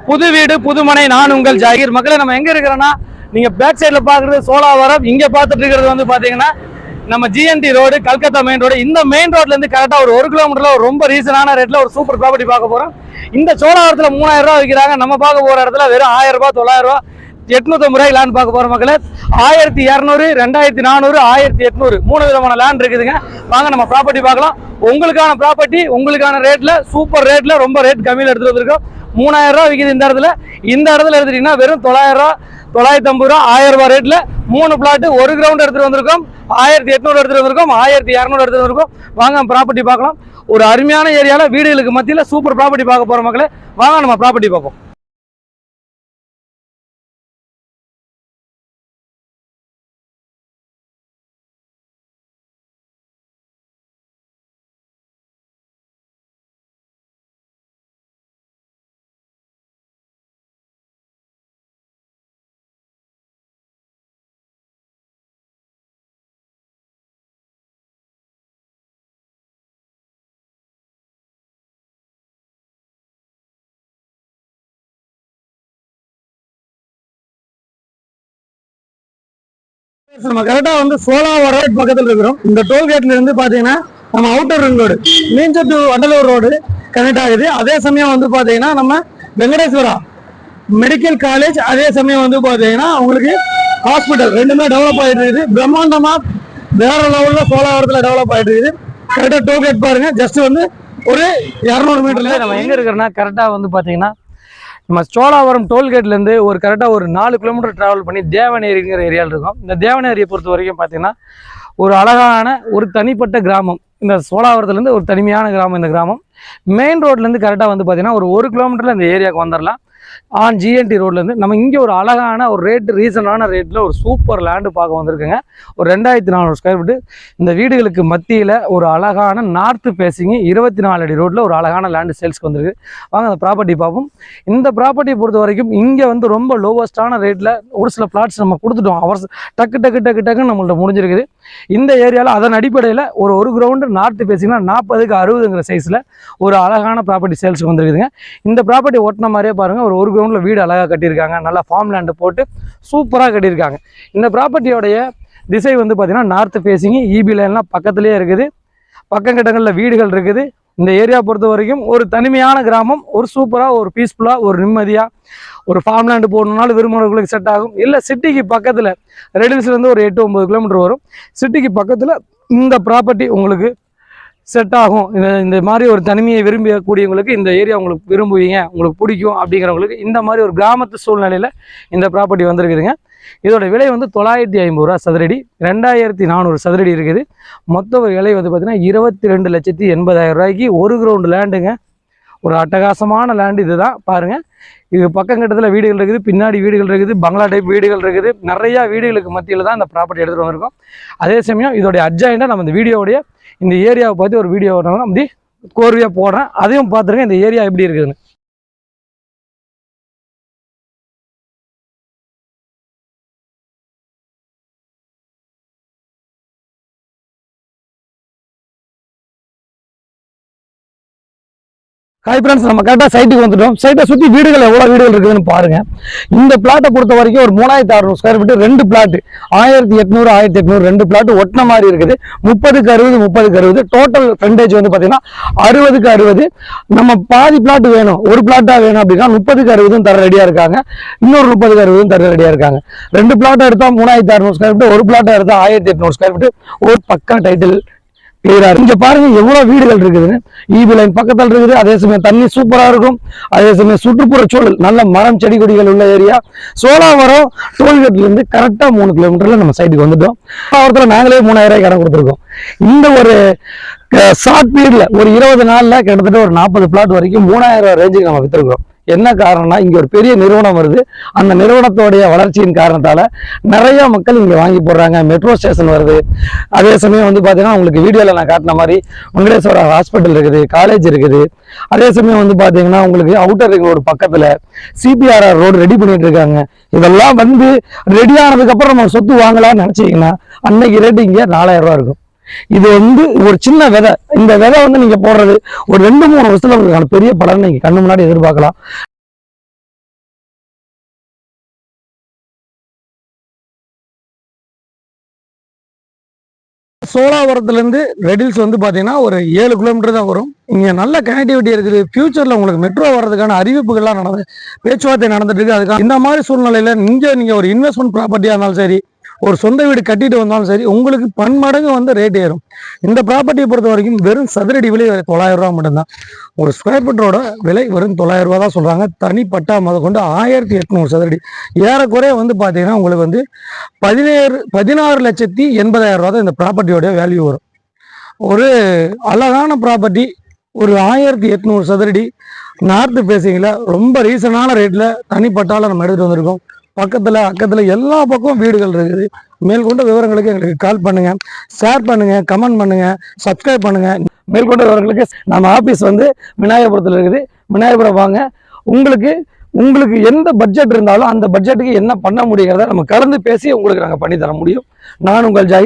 புது வீடு புதுமனை நான் உங்கள் ஜாகிர். மக்களை நம்ம எங்க இருக்கிறோம்னா, நீங்க பேக் சைட்ல பாக்குறது சோலாவரம், இங்க பாத்துட்டு இருக்கிறது வந்து பாத்தீங்கன்னா நம்ம GND road, Calcutta main road. இந்த மெயின் ரோட்ல இருந்து கரெக்டா ஒரு கிலோமீட்டர்ல ஒரு ரொம்ப ரீசனான ரேட்ல ஒரு சூப்பர் ப்ராப்பர்ட்டி பார்க்க போறோம். இந்த சோலாவரத்துல 3000 ரூபாய் விற்கிறாங்க. நம்ம பார்க்க போற இடத்துல வெறும் 1000 ரூபாய், 900 ரூபாய், 850 ரூபாய் லேண்ட் பார்க்க போற மக்களே. 1200, 2400, 1800 3 விதமான லேண்ட் இருக்குதுங்க. வாங்க நம்ம ப்ராப்பர்ட்டி பார்க்கலாம். உங்களுக்கான ப்ராப்பர்ட்டி உங்களுக்கான ரேட்ல, சூப்பர் ரேட்ல, ரொம்ப ரேட் கம்மியில் எடுத்துட்டு வந்திருக்கோம். 3000 ரூபாய் விற்கிது இந்த இடத்துல. இந்த இடத்துல எடுத்துட்டீங்கன்னா வெறும் 900 ரூபாய், 950 ரூபாய், 1000 ரூபாய் ரேட்ல 3 பிளாட், ஒரு கிரவுண்ட் எடுத்துட்டு வந்திருக்கோம். 1800 எடுத்துட்டு வந்திருக்கோம், 1200 எடுத்துட்டு வந்திருக்கோம். வாங்க ப்ராப்பர்ட்டி பார்க்கலாம். ஒரு அருமையான ஏரியால வீடுகளுக்கு மத்தியில சூப்பர் ப்ராப்பர்ட்டி பார்க்க போற மக்களே. வாங்க நம்ம ப்ராப்பர்ட்டி பார்ப்போம். நம்ம கரெக்டா வந்து சோலாவரம் பக்கத்துல இருக்கிறோம். இந்த டோல்கேட்ல இருந்து பாத்தீங்கன்னா நம்ம outer ring road, Minjur to Vandalur road connect ஆகுது. அதே சமயம் வந்து பாத்தீங்கன்னா நம்ம வெங்கடேஸ்வரா மெடிக்கல் காலேஜ், அதே சமயம் வந்து பாத்தீங்கன்னா உங்களுக்கு ஹாஸ்பிட்டல், ரெண்டுமே டெவலப் ஆயிட்டு இருக்குது. பிரம்மாண்டமா வேற லெவல்ல சோலாவரத்துல டெவலப் ஆயிட்டு இருக்குது. கரெக்டா டோல்கேட் பாருங்க, ஜஸ்ட் வந்து ஒரு 200 மீட்டர்ல நம்ம எங்க இருக்கிறோம்னா, கரெக்டா வந்து பாத்தீங்கன்னா நம்ம சோலாவரம் டோல்கேட்ல இருந்து ஒரு கரெக்டாக ஒரு 4 கிலோமீட்டர் டிராவல் பண்ணி தேவநேரிங்கிற ஏரியாவில் இருக்கும். இந்த தேவநேரியை பொறுத்த வரைக்கும் பார்த்தீங்கன்னா ஒரு அழகான ஒரு தனிப்பட்ட கிராமம். இந்த சோலாவரத்துலேருந்து ஒரு தனிமையான கிராமம் இந்த கிராமம். மெயின் ரோட்லேருந்து கரெக்டாக வந்து பார்த்தீங்கன்னா ஒரு கிலோமீட்டரில் இந்த ஏரியாவுக்கு வந்துடலாம். ஆன் ஜிஎன்டி ரோட்லேருந்து நம்ம இங்கே ஒரு அழகான ஒரு ரீசனான ரேட்டில் ஒரு சூப்பர் லேண்டு பார்க்க வந்திருக்குங்க. ஒரு 2400 ஸ்கொயர் ஃபீட்டு. இந்த வீடுகளுக்கு மத்தியில் ஒரு அழகான நார்த்து பேசிங்க 24 அடி ரோட்டில் ஒரு அழகான லேண்டு சேல்ஸ்க்கு வந்திருக்கு. வாங்க அந்த ப்ராப்பர்ட்டி பார்ப்போம். இந்த ப்ராப்பர்ட்டியை பொறுத்த வரைக்கும் இங்கே வந்து ரொம்ப லோவஸ்டான ரேட்டில் ஒரு சில பிளாட்ஸ் நம்ம கொடுத்துட்டோம். அவர்ஸ் டக்குன்னு நம்மள்ட்ட முடிஞ்சிருக்குது. இந்த ஏரியாவில் அதன் அடிப்படையில் ஒரு கிரவுண்டு நார்த்து பேசிங்கன்னா 40க்கு 60ங்கிற சைஸில் ஒரு அழகான ப்ராப்பர்ட்டி சேல்ஸுக்கு வந்துருக்குதுங்க. இந்த ப்ராப்பர்ட்டி ஒட்டின மாதிரியே பாருங்கள், ஒரு கிரவுண்டில் வீடு அழகாக கட்டியிருக்காங்க. நல்லா ஃபார்ம் லேண்டு போட்டு சூப்பராக கட்டியிருக்காங்க. இந்த ப்ராப்பர்ட்டியோடைய திசை வந்து பார்த்திங்கன்னா நார்த்து ஃபேஸிங்கு, இபி லைன்லாம் பக்கத்துலேயே இருக்குது. பக்கங்கிட்டங்களில் வீடுகள் இருக்குது. இந்த ஏரியா பொறுத்த வரைக்கும் ஒரு தனிமையான கிராமம். ஒரு சூப்பராக, ஒரு பீஸ்ஃபுல்லாக, ஒரு நிம்மதியாக ஒரு ஃபார்ம் லேண்டு போடணுன்னாலும் விரும்புகிறவங்களுக்கு செட் ஆகும். இல்லை சிட்டிக்கு பக்கத்தில் ரெடில்ஸ்லேருந்து ஒரு 8-9 கிலோமீட்டர் வரும். சிட்டிக்கு பக்கத்தில் இந்த ப்ராப்பர்ட்டி உங்களுக்கு செட் ஆகும். இந்த மாதிரி ஒரு தனிமையை விரும்பக்கூடியவங்களுக்கு இந்த ஏரியா உங்களுக்கு விரும்புவீங்க, உங்களுக்கு பிடிக்கும் அப்படிங்கிறவங்களுக்கு இந்த மாதிரி ஒரு கிராமத்து சூழ்நிலையில் இந்த ப்ராப்பர்ட்டி வந்திருக்குதுங்க. இதோட விலை வந்து 950 ரூபா சதுரடி, 2400 சதுரடி இருக்குது. மொத்த விலை வந்து பார்த்தீங்கன்னா 22,80,000 ரூபாய்க்கு ஒரு கிரவுண்டு லேண்டுங்க. ஒரு அட்டகாசமான லேண்டு இதுதான் பாருங்கள். இது பக்கங்கட்டத்தில் வீடுகள் இருக்குது, பின்னாடி வீடுகள் இருக்குது, பங்களா டைப் வீடுகள் இருக்குது. நிறையா வீடுகளுக்கு மத்தியில் தான் இந்த ப்ராப்பர்ட்டி எடுத்துகிட்டு வந்திருக்கோம். அதே சமயம் இதோடைய அட்ஜாயிண்டாக நம்ம இந்த வீடியோடைய இந்த ஏரியாவை பார்த்து ஒரு வீடியோ நம்ம கோர்வையாக போடுறேன். அதையும் பார்த்துருங்க இந்த ஏரியா எப்படி இருக்குதுன்னு. ஹாய் ஃப்ரெண்ட்ஸ், நம்ம கரெக்டாக சைட்டுக்கு வந்துட்டோம். சைட்டை சுற்றி வீடுகள் எவ்வளோ வீடுகள் இருக்குதுன்னு பாருங்கள். இந்த பிளாட்டை பொறுத்த வரைக்கும் ஒரு 3600 ஸ்கொயர் ஃபீட்டு, 2 பிளாட்டு, 1800, 1800 2 பிளாட்டு ஒட்டின மாதிரி இருக்குது. 30க்கு 60, 30க்கு 60. டோட்டல் ஃப்ரண்டேஜ் வந்து பார்த்தீங்கன்னா 60க்கு 60. நம்ம பாதி பிளாட் வேணும், ஒரு பிளாட்டாக வேணும் அப்படின்னா 30க்கு 60 தர ரெடியாக இருக்காங்க. இன்னொரு 30க்கு 60 தர ரெடியாக இருக்காங்க. 2 பிளாட்டை எடுத்தால் 3600 ஸ்கொயர் ஃபீட்டு, ஒரு பிளாட்டை எடுத்தால் 1800 ஸ்கொயர் ஃபீட்டு. ஒரு பக்கா டைட்டில் கிளியரா இருக்கு. இங்க பாருங்க எவ்வளவு வீடுகள் இருக்குதுன்னு. இபி லைன் பக்கத்தில் இருக்குது. அதே சமயம் தண்ணி சூப்பரா இருக்கும். அதே சமயம் சுற்றுப்புற சூழல் நல்ல மரம் செடி கொடிகள் உள்ள ஏரியா. சோலாவரம் டோல்கேட்ல இருந்து கரெக்டா 3 கிலோமீட்டர்ல நம்ம சைட்டுக்கு வந்துட்டோம். சோலாவரத்துல நாங்களே 3000 ரூபாய்க்கு இடம் கொடுத்துருக்கோம். இந்த ஒரு ஷார்ட் பீரியட்ல ஒரு 20 நாள்ல கிட்டத்தட்ட ஒரு 40 பிளாட் வரைக்கும் 3000 ரூபாய் ரேஞ்சுக்கு நம்ம வித்துருக்கோம். என்ன காரணம்னா, இங்க ஒரு பெரிய நிறுவனம் வருது. அந்த நிறுவனத்தோடைய வளர்ச்சியின் காரணத்தால நிறைய மக்கள் இங்க வாங்கி போடுறாங்க. மெட்ரோ ஸ்டேஷன் வருது. அதே சமயம் வந்து பாத்தீங்கன்னா உங்களுக்கு வீடியோல நான் காட்டின மாதிரி வெங்கடேஸ்வரா ஹாஸ்பிட்டல் இருக்குது, காலேஜ் இருக்குது. அதே சமயம் வந்து பாத்தீங்கன்னா உங்களுக்கு அவுட்டர் ரிங் ரோடு பக்கத்துல சிபிஆர்ஆர் ரோடு ரெடி பண்ணிட்டு இருக்காங்க. இதெல்லாம் வந்து ரெடி ஆனதுக்கு அப்புறம் நம்ம சொத்து வாங்கலாம்னு நினைச்சீங்கன்னா அன்னைக்கு ரேட்டு இங்க 4000 ரூபாய் இருக்கும். இது வந்து ஒரு சின்ன விதை. இந்த விதை வந்து நீங்க போடுறது ஒரு 2-3 வருஷத்துல உங்களுக்கு பெரிய பலன் நீங்க கண்ணு முன்னாடி எதிர்பார்க்கலாம். சோழாவரத்துலேருந்து ரெடில்ஸ் வந்து பார்த்தீங்கன்னா ஒரு 7 கிலோமீட்டர் தான் வரும். இங்கே நல்ல கனெக்டிவிட்டி இருக்குது. ஃபியூச்சரில் உங்களுக்கு மெட்ரோ வர்றதுக்கான அறிவிப்புகள்லாம் பேச்சுவார்த்தை நடந்துட்டு இருக்கு. அதுக்காக இந்த மாதிரி சூழ்நிலையில் நீங்கள் ஒரு இன்வெஸ்ட்மெண்ட் ப்ராப்பர்ட்டியாக இருந்தாலும் சரி, ஒரு சொந்த வீடு கட்டிட்டு வந்தாலும் சரி, உங்களுக்கு பன்மடங்கு வந்து ரேட் ஏறும். இந்த ப்ராப்பர்ட்டியை பொறுத்த வரைக்கும் வெறும் சதுரடி விலை 900 ரூபா மட்டும்தான். ஒரு ஸ்கொயர் ஃபீட்டோட விலை வெறும் 900 ரூபா தான் சொல்றாங்க. தனி பட்டா முத கொண்டு 1800 சதுரடி, ஏறக்குறைய வந்து பார்த்தீங்கன்னா உங்களுக்கு வந்து 16,80,000 ரூபா தான் இந்த ப்ராப்பர்ட்டியோட வேல்யூ வரும். ஒரு அழகான ப்ராப்பர்ட்டி, ஒரு 1800 சதுரடி, நார்த்து பேசிங்கில் ரொம்ப ரீசனான ரேட்டில் தனிப்பட்டால நம்ம எடுத்துகிட்டு வந்திருக்கோம். பக்கத்தில் அக்கத்தில் எல்லா பக்கமும் வீடுகள் இருக்குது. மேற்கொண்ட விவரங்களுக்கு எங்களுக்கு கால் பண்ணுங்க, ஷேர் பண்ணுங்க, கமெண்ட் பண்ணுங்க, சப்ஸ்கிரைப் பண்ணுங்க. மேற்கொண்ட விவரங்களுக்கு நம்ம ஆஃபீஸ் வந்து விநாயகபுரத்தில் இருக்குது. விநாயகபுரம் வாங்க. உங்களுக்கு எந்த பட்ஜெட் இருந்தாலும் அந்த பட்ஜெட்டுக்கு என்ன பண்ண முடியுங்கிறத நம்ம கலந்து பேசி உங்களுக்கு நாங்கள் பண்ணி தர முடியும். நான் உங்கள் ஜாய்.